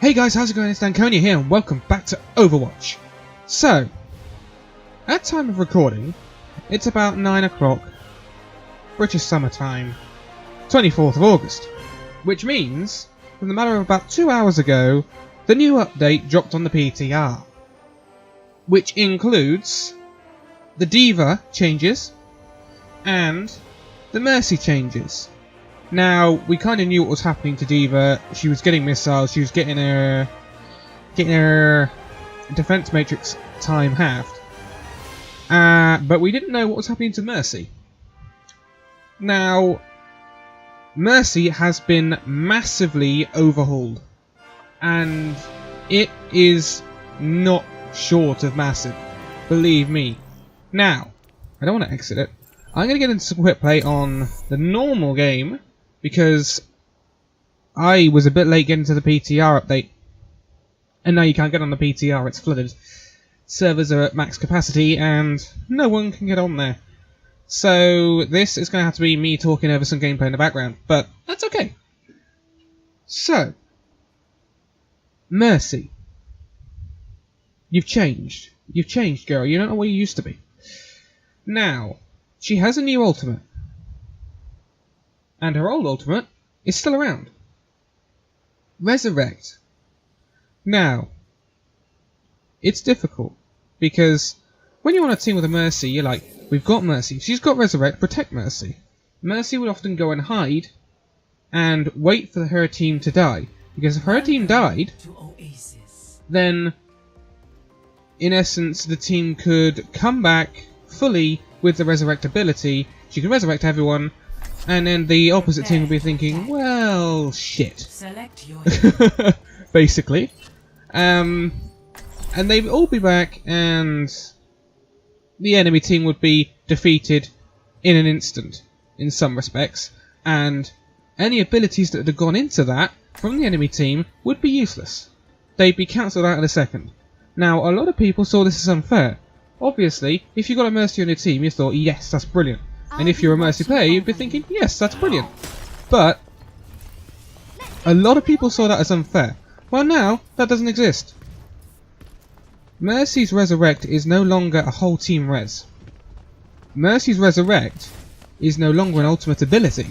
Hey guys, how's it going? It's Danconia here and welcome back to Overwatch. So, at time of recording, it's about 9 o'clock, British summertime, 24th of August. Which means, from the matter of about 2 hours ago, the new update dropped on the PTR. Which includes the D.Va changes and the Mercy changes. Now, we kind of knew what was happening to D.Va. She was getting missiles, she was getting her defense matrix time halved. But we didn't know what was happening to Mercy. Now, Mercy has been massively overhauled. And it is not short of massive. Believe me. Now, I don't want to exit it. I'm going to get into some quick play on the normal game, because I was a bit late getting to the PTR update. And now you can't get on the PTR, it's flooded. Servers are at max capacity and no one can get on there. So this is going to have to be me talking over some gameplay in the background, but that's okay. So, Mercy. You've changed. You've changed, girl. You don't know what you used to be. Now, she has a new ultimate. And her old ultimate is still around. Resurrect. Now, it's difficult, because when you're on a team with a Mercy, you're like, we've got Mercy, she's got Resurrect, protect Mercy. Mercy would often go and hide, and wait for her team to die. Because if her team died, then, in essence, the team could come back fully with the Resurrect ability, she could resurrect everyone, and then the opposite team will be thinking, well, shit. Basically. And they'd all be back, and the enemy team would be defeated in an instant, in some respects, and any abilities that had gone into that from the enemy team would be useless. They'd be cancelled out in a second. Now, a lot of people saw this as unfair. Obviously, if you got a Mercy on your team, you thought, yes, that's brilliant. And if you're a Mercy player, you'd be thinking, yes, that's brilliant. But a lot of people saw that as unfair. Well, now, that doesn't exist. Mercy's Resurrect is no longer a whole team res. Mercy's Resurrect is no longer an ultimate ability.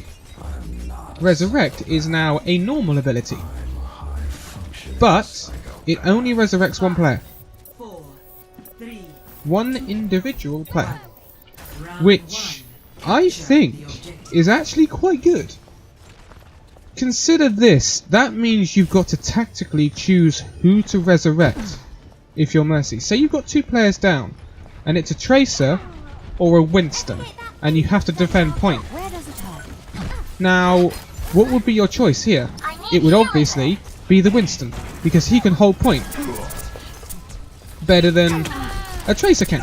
Resurrect is now a normal ability. But it only resurrects one player. One individual player. Which I think is actually quite good. Consider this, that means you've got to tactically choose who to resurrect if you're Mercy. Say you've got two players down, and it's a Tracer or a Winston, and you have to defend point. Now, what would be your choice here? It would obviously be the Winston, because he can hold point better than a Tracer can.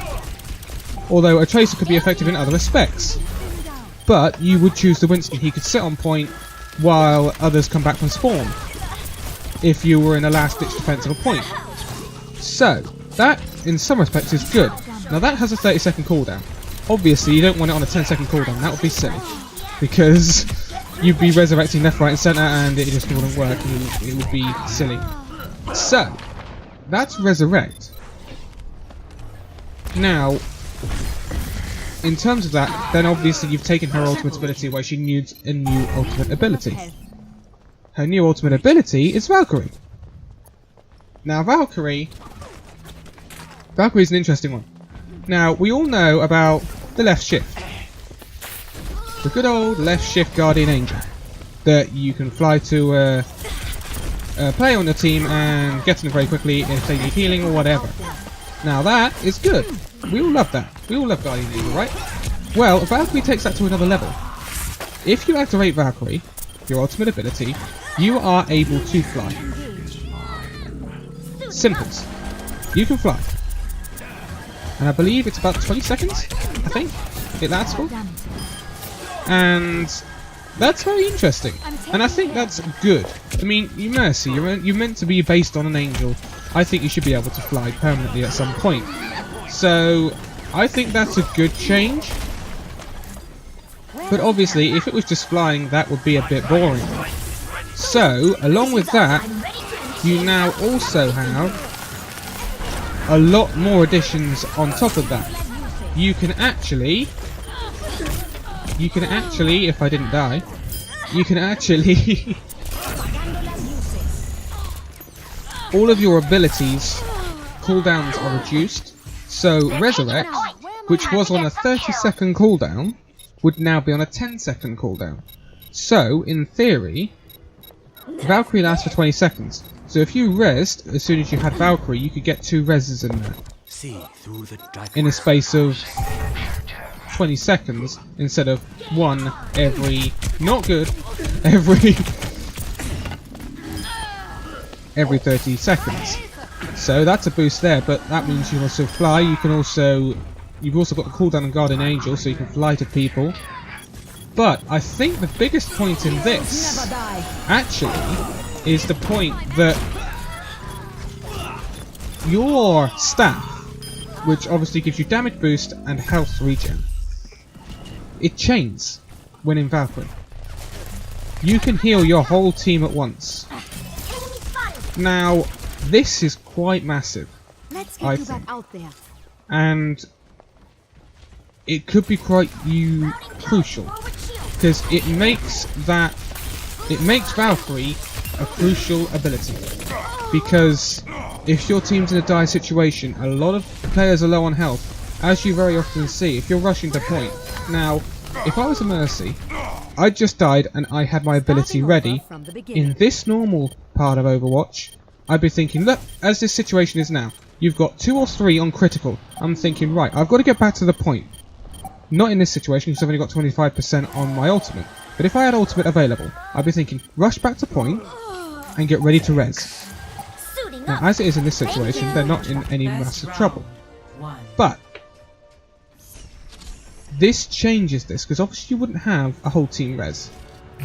Although a Tracer could be effective in other respects. But you would choose the Winston. He could sit on point while others come back from spawn, if you were in a last-ditch defense of a point. So, that, in some respects, is good. Now that has a 30-second cooldown. Obviously, you don't want it on a 10-second cooldown. That would be silly. Because you'd be resurrecting left, right and centre, and it just wouldn't work, and it would be silly. So, that's Resurrect. Now, in terms of that, then obviously you've taken her ultimate ability away. She needs a new ultimate ability. Her new ultimate ability is Valkyrie. Now Valkyrie is an interesting one. Now, we all know about the left shift. The good old left shift guardian angel. That you can fly to a player on the team and get to them very quickly if they need healing or whatever. Now that is good. We all love that. We all love Guardian Angel, right? Well, Valkyrie takes that to another level. If you activate Valkyrie, your ultimate ability, you are able to fly. Simples. You can fly. And I believe it's about 20 seconds, I think, it lasts for. And that's very interesting. And I think that's good. I mean, you Mercy, you're meant to be based on an angel. I think you should be able to fly permanently at some point. So, I think that's a good change. But obviously, if it was just flying, that would be a bit boring. So, along with that, you now also have a lot more additions on top of that. You can actually, if I didn't die, you can actually all of your abilities cooldowns are reduced. So Resurrect, which was on a 30-second cooldown, would now be on a 10-second cooldown. So, in theory, Valkyrie lasts for 20 seconds. So if you rezzed as soon as you had Valkyrie, you could get 2 rezzes in there. In a space of 20 seconds, instead of 1 every... not good, every 30 seconds. So that's a boost there, but that means you can also fly. You can also... you've also got the cooldown on Guardian Angel, so you can fly to people. But I think the biggest point in this, actually, is the point that your staff, which obviously gives you damage boost and health regen, it chains when in Valkyrie. You can heal your whole team at once. Now, this is quite massive, I think. And it could be quite crucial, because it makes Valkyrie a crucial ability. Because if your team's in a dire situation, a lot of players are low on health, as you very often see if you're rushing to point. Now, if I was a Mercy, I just died and I had my ability ready. In this normal part of Overwatch, I'd be thinking, look, as this situation is now, you've got 2 or 3 on critical. I'm thinking, right, I've got to get back to the point. Not in this situation, because I've only got 25% on my ultimate. But if I had ultimate available, I'd be thinking, rush back to point and get ready to res. Now, as it is in this situation, they're not in any massive trouble. But this changes this, because obviously you wouldn't have a whole team res.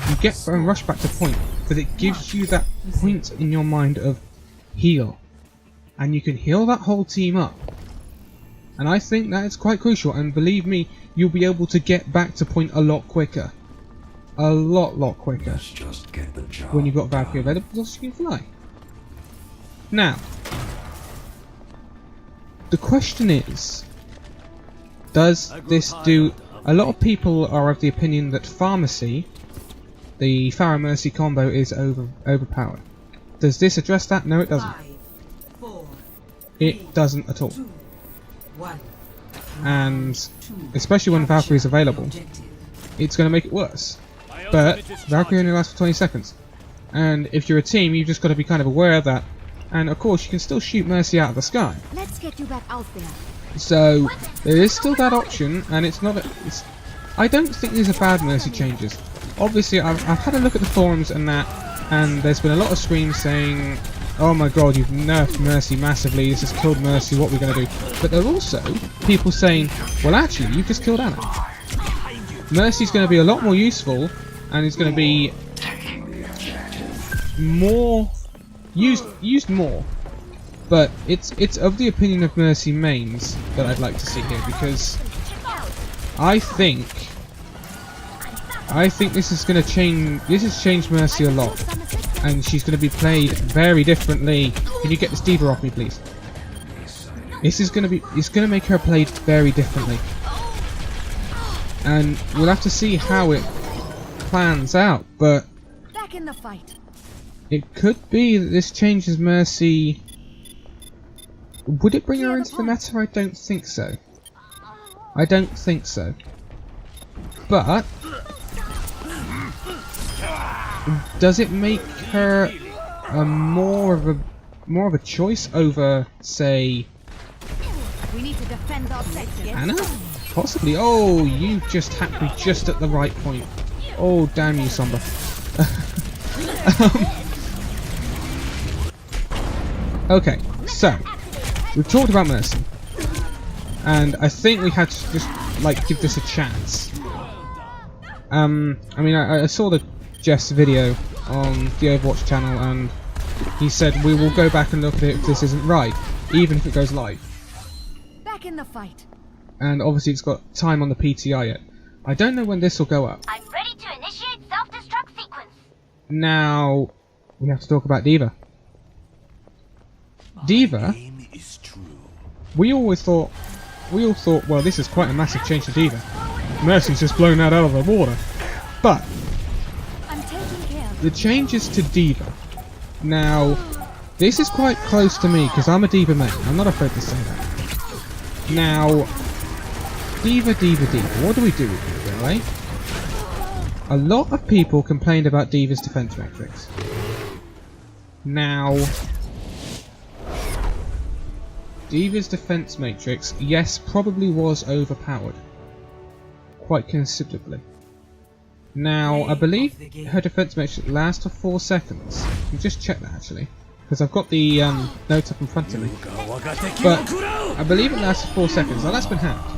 You get and rush back to point, but it gives you that point in your mind of heal. And you can heal that whole team up. And I think that is quite crucial, and believe me, you'll be able to get back to point a lot quicker. A lot quicker. When you've got Valkyrie available, because you can fly. Now, the question is, does this do... A lot of people are of the opinion that Pharmacy, the Pharah Mercy combo, is overpowered. Does this address that? No, it doesn't. It doesn't at all. And especially when Valkyrie is available, it's going to make it worse. But Valkyrie only lasts for 20 seconds. And if you're a team, you've just got to be kind of aware of that. And of course, you can still shoot Mercy out of the sky. Let's get you back out there. So there is still that option, and it's not. I don't think these are bad Mercy changes. Obviously, I've had a look at the forums and that, and there's been a lot of screams saying, "Oh my God, you've nerfed Mercy massively. This has killed Mercy. What are we going to do?" But there are also people saying, "Well, actually, you've just killed Anna. Mercy's going to be a lot more useful, and it's going to be more used more." But it's of the opinion of Mercy mains that I'd like to see here, because I think this is going to change. This has changed Mercy a lot, and she's going to be played very differently. Can you get this D.Va off me, please? This is going to be. It's going to make her played very differently, and we'll have to see how it plans out. But back in the fight. It could be that this changes Mercy. Would it bring her into the meta? I don't think so. I don't think so. But does it make her more of a choice over, say, we need to defend our sector. Anna? Possibly. Oh, you just hacked me just at the right point. Oh, damn you, Sombra. Okay, so we've talked about Mercy, and I think we had to just like give this a chance. I mean, I saw the Jeff's video on the Overwatch channel, and he said we will go back and look at it if this isn't right, even if it goes live. Back in the fight. And obviously it's got time on the PTR yet. I don't know when this will go up. I'm ready to initiate self-destruct sequence. Now we have to talk about D.Va. Diva, we all thought, well, this is quite a massive change to Diva. Mercy's just blown that out of the water. But I'm taking care of the changes to Diva. Now, this is quite close to me because I'm a Diva main. I'm not afraid to say that. Now, Diva. What do we do with Diva, right? A lot of people complained about Diva's defense matrix. Now, Diva's defense matrix, yes, probably was overpowered. Quite considerably. Now, I believe her defense matrix lasts for 4 seconds. I'll just check that actually, because I've got the notes up in front of me. But I believe it lasts for 4 seconds. Now that's been hacked.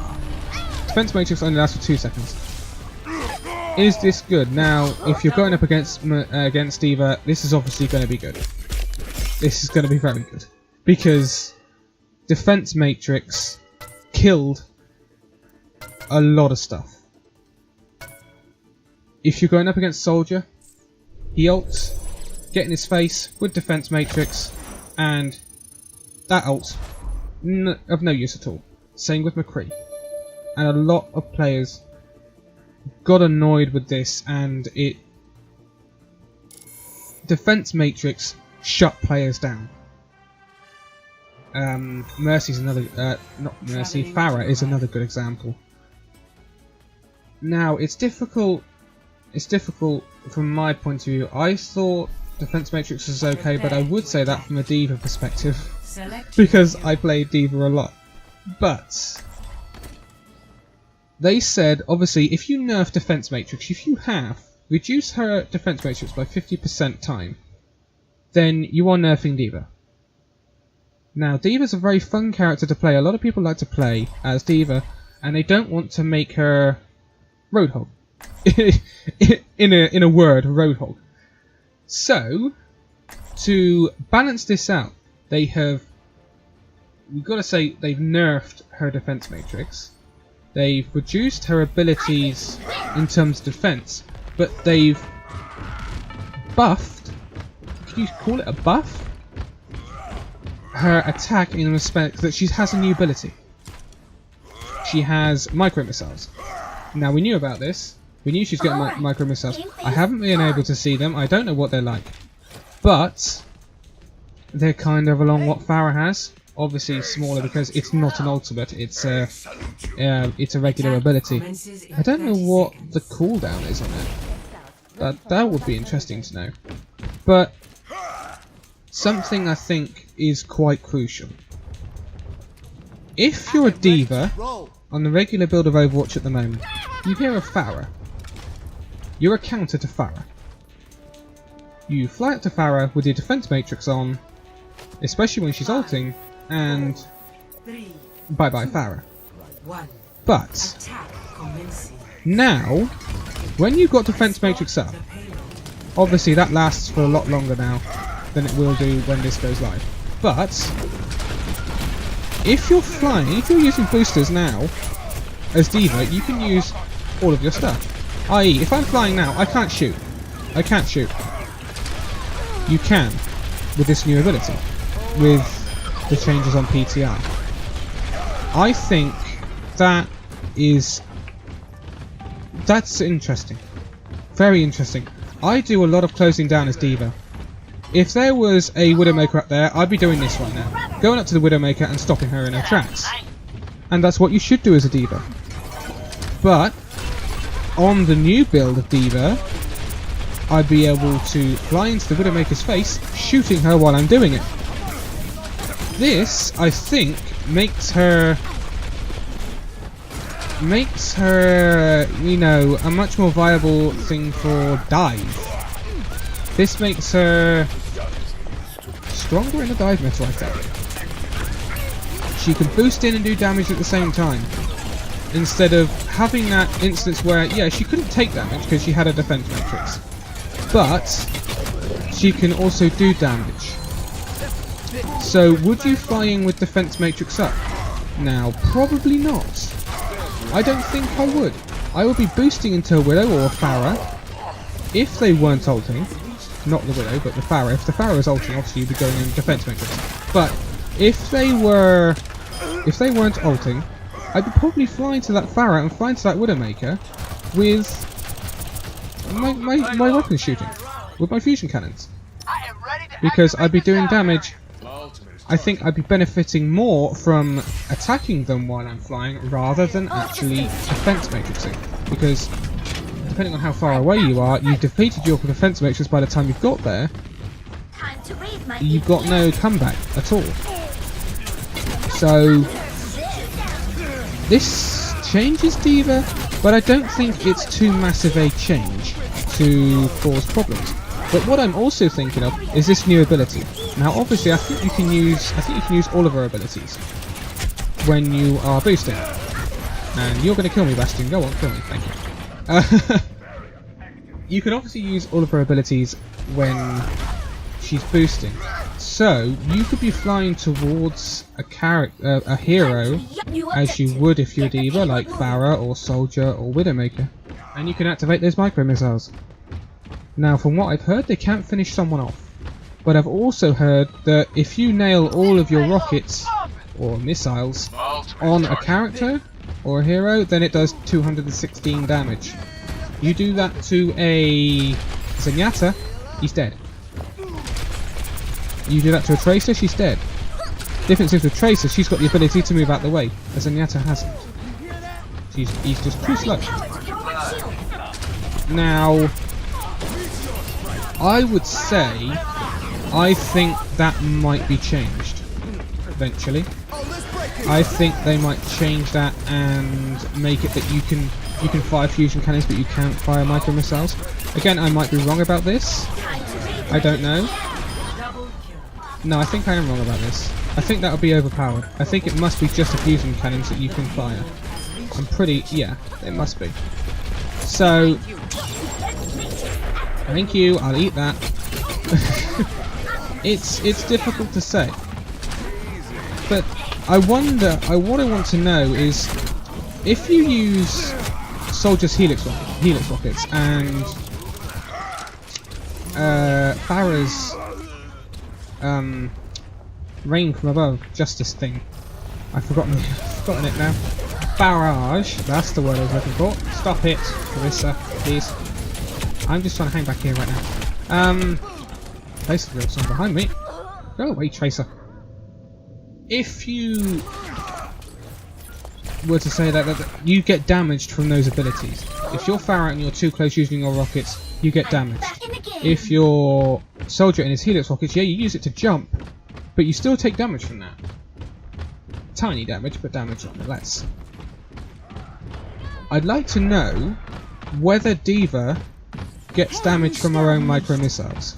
Defense matrix only lasts for 2 seconds. Is this good? Now, if you're going up against Diva, this is obviously going to be good. This is going to be very good, because defense matrix killed a lot of stuff. If you're going up against Soldier, he ults, get in his face with defense matrix, and that ult of no use at all. Same with McCree. And a lot of players got annoyed with this, and it defense matrix shut players down. Mercy's another, not Mercy, Farah is another good example. Now, it's difficult from my point of view. I thought defense matrix was okay, but I would say that from a Diva perspective, because I played Diva a lot. But they said, obviously, if you nerf defense matrix, if you have reduced her defense matrix by 50% time, then you are nerfing Diva. Now, Diva's a very fun character to play. A lot of people like to play as Diva, and they don't want to make her Roadhog. in a word, Roadhog. So, to balance this out, we've got to say, they've nerfed her defense matrix. They've reduced her abilities in terms of defense, but they've buffed, can you call it a buff? Her attack in the respect that she has a new ability. She has micro missiles. Now, we knew about this. We knew she's getting micro missiles. I haven't been able to see them. I don't know what they're like. But they're kind of along what Farah has. Obviously smaller because it's not an ultimate. It's a regular ability. I don't know what the cooldown is on it. That would be interesting to know. But something I think is quite crucial. If you're a Diva on the regular build of Overwatch at the moment, you hear of Farah. You're a counter to Farah. You fly up to Farah with your defense matrix on, especially when she's ulting, and bye bye Farah. But now, when you've got defense matrix up, obviously that lasts for a lot longer now than it will do when this goes live. But if you're flying, if you're using boosters now as Diva, you can use all of your stuff. I.e., if I'm flying now, I can't shoot. I can't shoot. You can with this new ability, with the changes on PTR. I think that's interesting. Very interesting. I do a lot of closing down as Diva. If there was a Widowmaker up there, I'd be doing this right now. Going up to the Widowmaker and stopping her in her tracks. And that's what you should do as a Diva. But on the new build of Diva, I'd be able to fly into the Widowmaker's face, shooting her while I'm doing it. This, I think, makes her, you know, a much more viable thing for dive. This makes her stronger in the dive meta, I think. She can boost in and do damage at the same time, instead of having that instance where, yeah, she couldn't take damage because she had a defense matrix, but she can also do damage. So would you fly in with defense matrix up? Now, probably not. I don't think I would. I would be boosting into a Widow or a Farah if they weren't ulting. Not the Widow, but the Farah. If the Farah is ulting, obviously you'd be going in defense matrix. But if they weren't ulting, I'd be probably flying to that Pharah and flying to that Widowmaker with my weapon shooting, with my fusion cannons. Because I'd be doing damage. I think I'd be benefiting more from attacking them while I'm flying rather than actually defense matrixing. Because depending on how far away you are, you've defeated your defense matrix by the time you've got there. You've got no comeback at all. So this changes D.Va, but I don't think it's too massive a change to cause problems. But what I'm also thinking of is this new ability. Now, obviously, I think you can use all of her abilities when you are boosting. And you're going to kill me, Bastion. Go on, kill me. Thank you. You can obviously use all of her abilities when she's boosting. So you could be flying towards a hero, as you would if you're a D.Va, like Pharah or Soldier or Widowmaker, and you can activate those micro missiles. Now, from what I've heard, they can't finish someone off. But I've also heard that if you nail all of your rockets or missiles on a character or a hero, then it does 216 damage. You do that to a Zenyatta, he's dead. You do that to a Tracer, she's dead. Difference is with Tracer, she's got the ability to move out the way, a Zenyatta hasn't. He's just too slow. Now, I would say, I think that might be changed eventually. I think they might change that and make it that you can fire fusion cannons, but you can't fire micro missiles. Again, I might be wrong about this. I don't know. No, I think I am wrong about this. I think that would be overpowered. I think it must be just a fusion cannons that you can fire. Yeah, it must be. So, thank you, I'll eat that. It's difficult to say. But what I want to know is, if you use Soldier's Helix rockets and Pharah's rain from above justice thing, I've forgotten it now. Barrage, that's the word I was looking for. Stop it, Carissa, please. I'm just trying to hang back here right now. Basically, there's someone behind me. Go away, Tracer. If you were to say that you get damaged from those abilities. If you're Pharah and you're too close using your rockets, you get damaged. If you're Soldier and his Helix rockets, yeah, you use it to jump, but you still take damage from that. Tiny damage, but damage nonetheless. I'd like to know whether D.Va gets damage from her own micro missiles.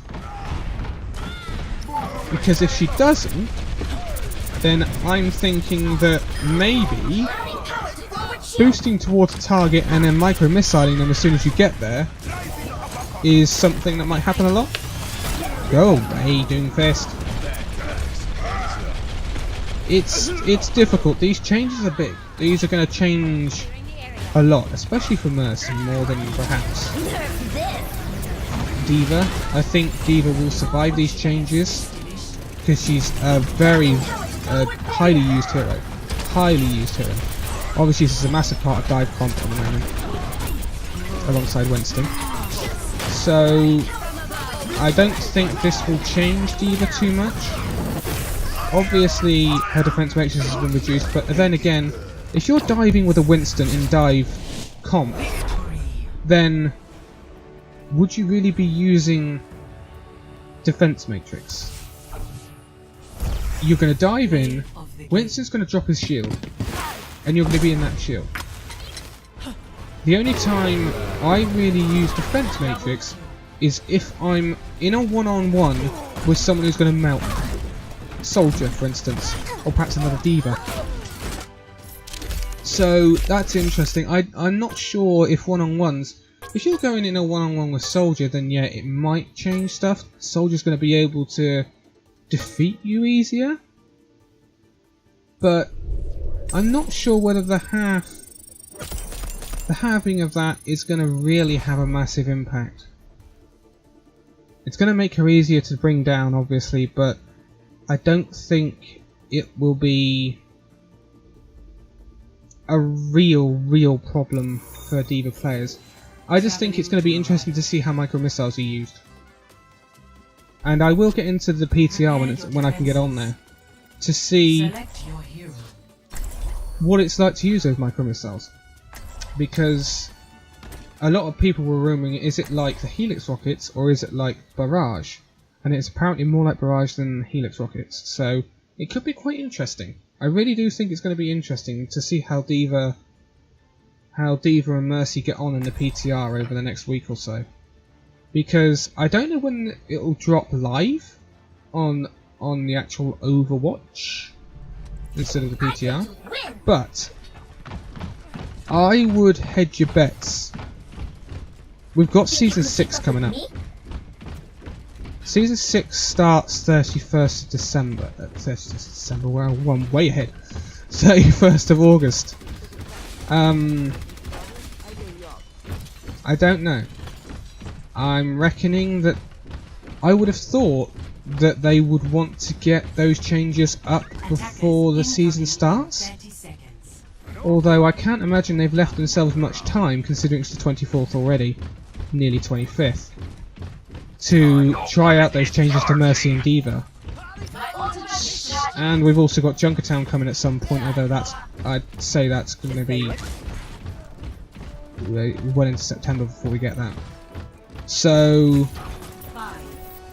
Because if she doesn't, then I'm thinking that maybe boosting towards a target and then micro missiling them as soon as you get there is something that might happen a lot. Go away, Doomfist. It's difficult. These changes are big. These are going to change a lot, especially for Mercy, more than perhaps D.Va. I think D.Va will survive these changes because she's a very highly used hero. Highly used hero. Obviously, this is a massive part of dive comp at the moment, alongside Winston. So, I don't think this will change D.Va too much. Obviously, her defense matrix has been reduced, but then again, if you're diving with a Winston in dive comp, then would you really be using defense matrix? You're going to dive in, Winston's going to drop his shield, and you're going to be in that shield. The only time I really use defense matrix is if I'm in a one-on-one with someone who's going to melt me. Soldier, for instance, or perhaps another D.Va. So that's interesting. I'm not sure if one-on-ones. If you're going in a one-on-one with Soldier, then yeah, it might change stuff. Soldier's going to be able to defeat you easier, but I'm not sure whether the halving of that is going to really have a massive impact. It's going to make her easier to bring down, obviously, but I don't think it will be a real problem for D.Va players. I just think it's going to be interesting to see how micro missiles are used. And I will get into the PTR when I can get on there to see what it's like to use those micro missiles. Because a lot of people were rumouring, is it like the Helix rockets or is it like Barrage? And it's apparently more like Barrage than Helix rockets. So it could be quite interesting. I really do think it's going to be interesting to see how D.Va and Mercy get on in the PTR over the next week or so. Because I don't know when it'll drop live on the actual Overwatch instead of the PTR, but I would hedge your bets. We've got Season 6 coming up. Season 6 starts 31st of December. 30th of December, well, one way ahead. 31st of August. I don't know. I'm reckoning that I would have thought that they would want to get those changes up before the season starts. Although I can't imagine they've left themselves much time, considering it's the 24th already, nearly 25th, to try out those changes to Mercy and D.Va. And we've also got Junkertown coming at some point, although I'd say that's going to be well into September before we get that. So,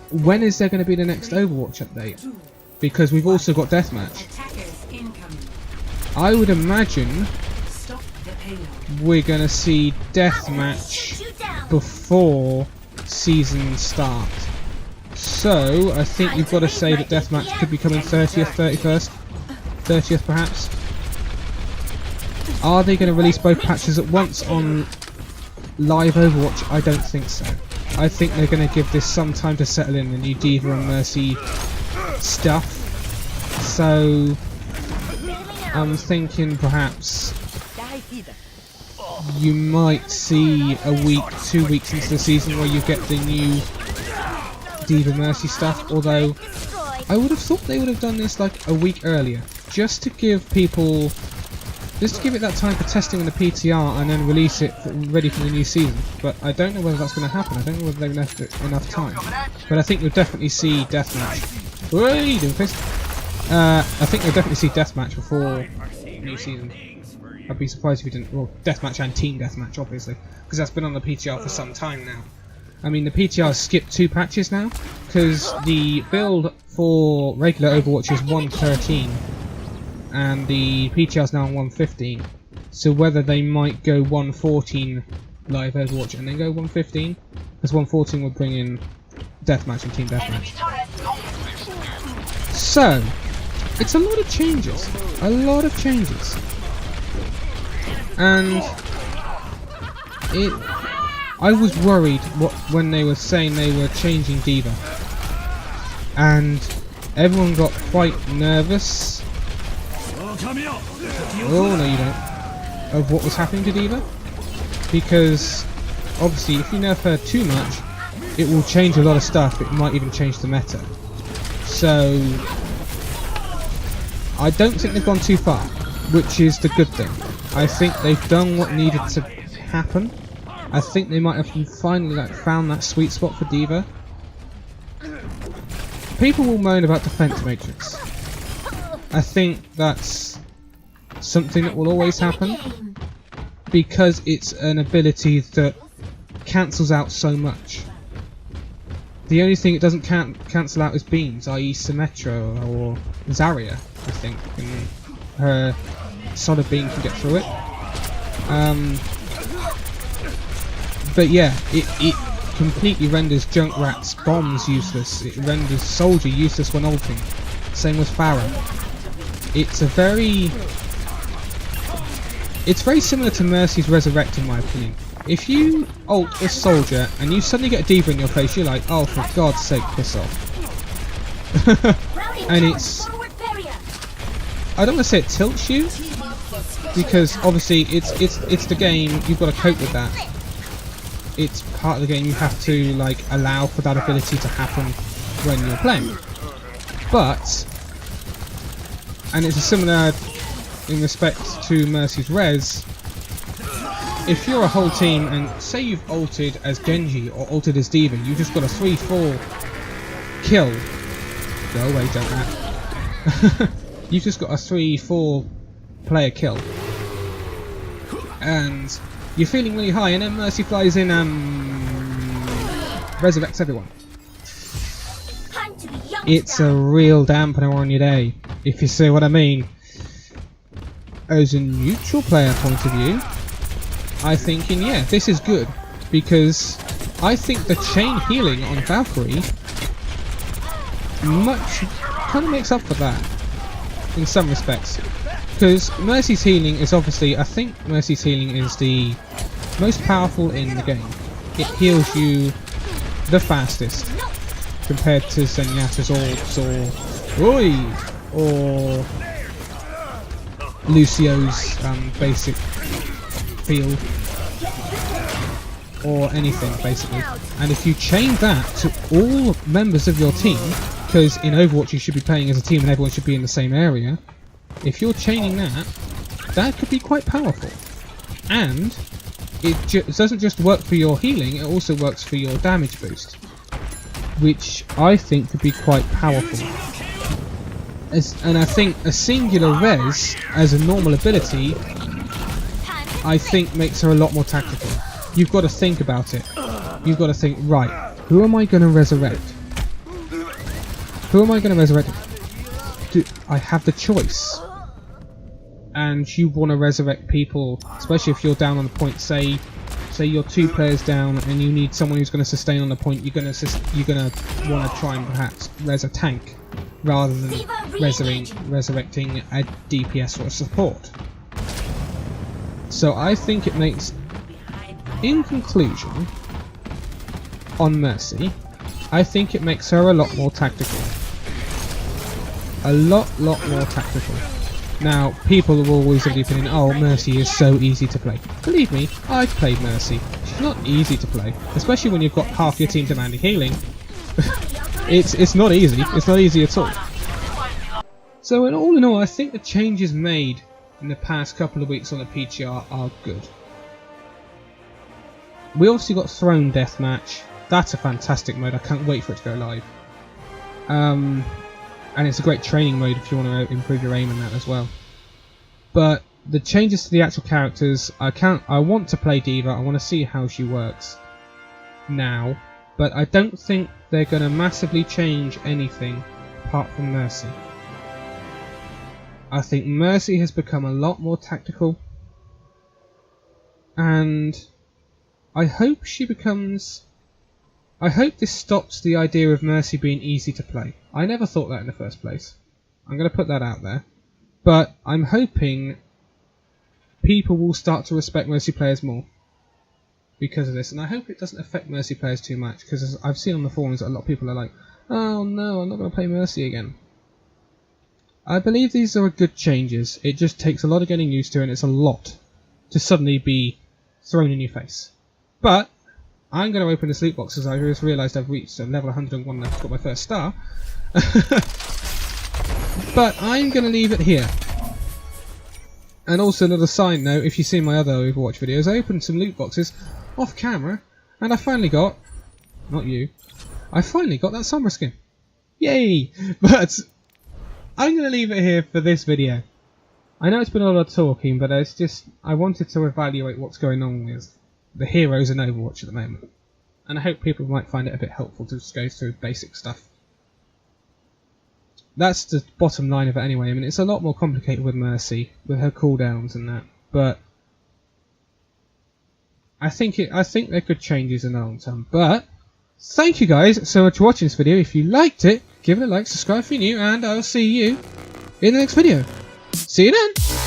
when is there going to be the next Overwatch update? Because we've also got Deathmatch. I would imagine we're going to see Deathmatch before season start. So, I think you've got to say that Deathmatch could be coming 30th, 31st, 30th perhaps. Are they going to release both patches at once on live Overwatch? I don't think so. I think they're going to give this some time to settle in, the new D.Va and Mercy stuff. So I'm thinking perhaps you might see a week, 2 weeks into the season where you get the new D.Va Mercy stuff, although I would have thought they would have done this like a week earlier, just to give people, just to give it that time for testing in the PTR and then release it ready for the new season. But I don't know whether that's going to happen. I don't know whether they've left it enough time. But I think you'll definitely see Deathmatch. Wait, I think you'll definitely see Deathmatch before the new season. I'd be surprised if you didn't. Well, Deathmatch and Team Deathmatch, obviously, because that's been on the PTR for some time now. I mean, the PTR skipped 2 patches now, because the build for regular Overwatch is 1.13. And the PTR is now on 1.15, so whether they might go 1.14 live Overwatch and then go 1.15, because 1.14 will bring in Deathmatch and Team Deathmatch. So, it's a lot of changes, and I was worried when they were saying they were changing D.Va, and everyone got quite nervous. Oh, no you don't. Of what was happening to D.Va. Because, obviously, if you nerf her too much, it will change a lot of stuff. It might even change the meta. So, I don't think they've gone too far, which is the good thing. I think they've done what needed to happen. I think they might have finally found that sweet spot for D.Va. People will moan about Defense Matrix. I think that's something that will always happen, because it's an ability that cancels out so much. The only thing it doesn't cancel out is beams, i.e. Symmetra or Zarya, I think, and her solid beam can get through it. But yeah, it completely renders Junkrat's bombs useless. It renders Soldier useless when ulting. Same with Pharah. It's very similar to Mercy's Resurrect in my opinion. If you ult a Soldier and you suddenly get a D.Va in your face, you're like, oh for God's sake, piss off. And I don't want to say it tilts you, because obviously it's the game, you've got to cope with that. It's part of the game, you have to like allow for that ability to happen when you're playing. But and it's a similar in respect to Mercy's res. If you're a whole team and say you've ulted as Genji or ulted as D.Va, you just got a 3-4 kill. Go away, don't that. You've just got a 3-4 player kill. And you're feeling really high, and then Mercy flies in resurrects everyone. It's a real dampener on your day, if you see what I mean. As a neutral player point of view, I thinking, yeah, this is good, because I think the chain healing on Valkyrie kind of makes up for that in some respects, because Mercy's healing is obviously, I think Mercy's healing is the most powerful in the game. It heals you the fastest compared to Zenyatta's ults or Lucio's basic field or anything basically. And if you chain that to all members of your team, because in Overwatch you should be playing as a team and everyone should be in the same area, if you're chaining that, that could be quite powerful. And it doesn't just work for your healing, it also works for your damage boost, which I think could be quite powerful. And I think a singular res as a normal ability, I think makes her a lot more tactical. You've got to think about it. You've got to think, right, who am I going to resurrect? Who am I going to resurrect? I have the choice. And you want to resurrect people, especially if you're down on the point, say you're 2 players down and you need someone who's going to sustain on the point, you're going to want to try and perhaps res a tank rather than resurrecting a DPS or a support. So I think it makes, in conclusion, on Mercy, I think it makes her a lot more tactical. A lot more tactical. Now, people are always of the opinion, oh, Mercy is so easy to play. Believe me, I've played Mercy. She's not easy to play, especially when you've got half your team demanding healing. It's not easy. It's not easy at all. So, in all, I think the changes made in the past couple of weeks on the PTR are good. We obviously got Throne Deathmatch. That's a fantastic mode. I can't wait for it to go live. And it's a great training mode if you want to improve your aim in that as well. But the changes to the actual characters, I want to play D.Va, I want to see how she works now, but I don't think they're going to massively change anything apart from Mercy. I think Mercy has become a lot more tactical, and I hope this stops the idea of Mercy being easy to play. I never thought that in the first place. I'm going to put that out there. But I'm hoping people will start to respect Mercy players more because of this. And I hope it doesn't affect Mercy players too much, because I've seen on the forums that a lot of people are like, oh no, I'm not going to play Mercy again. I believe these are good changes. It just takes a lot of getting used to, and it's a lot to suddenly be thrown in your face. But I'm going to open this loot box as I just realised I've reached level 101 and I've got my first star. But I'm going to leave it here. And also another side note, if you've seen my other Overwatch videos, I opened some loot boxes off camera and I finally got, I finally got that Sombra skin. Yay! But I'm going to leave it here for this video. I know it's been a lot of talking, but it's just, I wanted to evaluate what's going on with the heroes in Overwatch at the moment, and I hope people might find it a bit helpful to just go through basic stuff. That's the bottom line of it anyway. I mean, it's a lot more complicated with Mercy, with her cooldowns and that, but I think they're good changes in the long term. But thank you guys so much for watching this video. If you liked it, give it a like, subscribe if you're new, and I'll see you in the next video. See you then!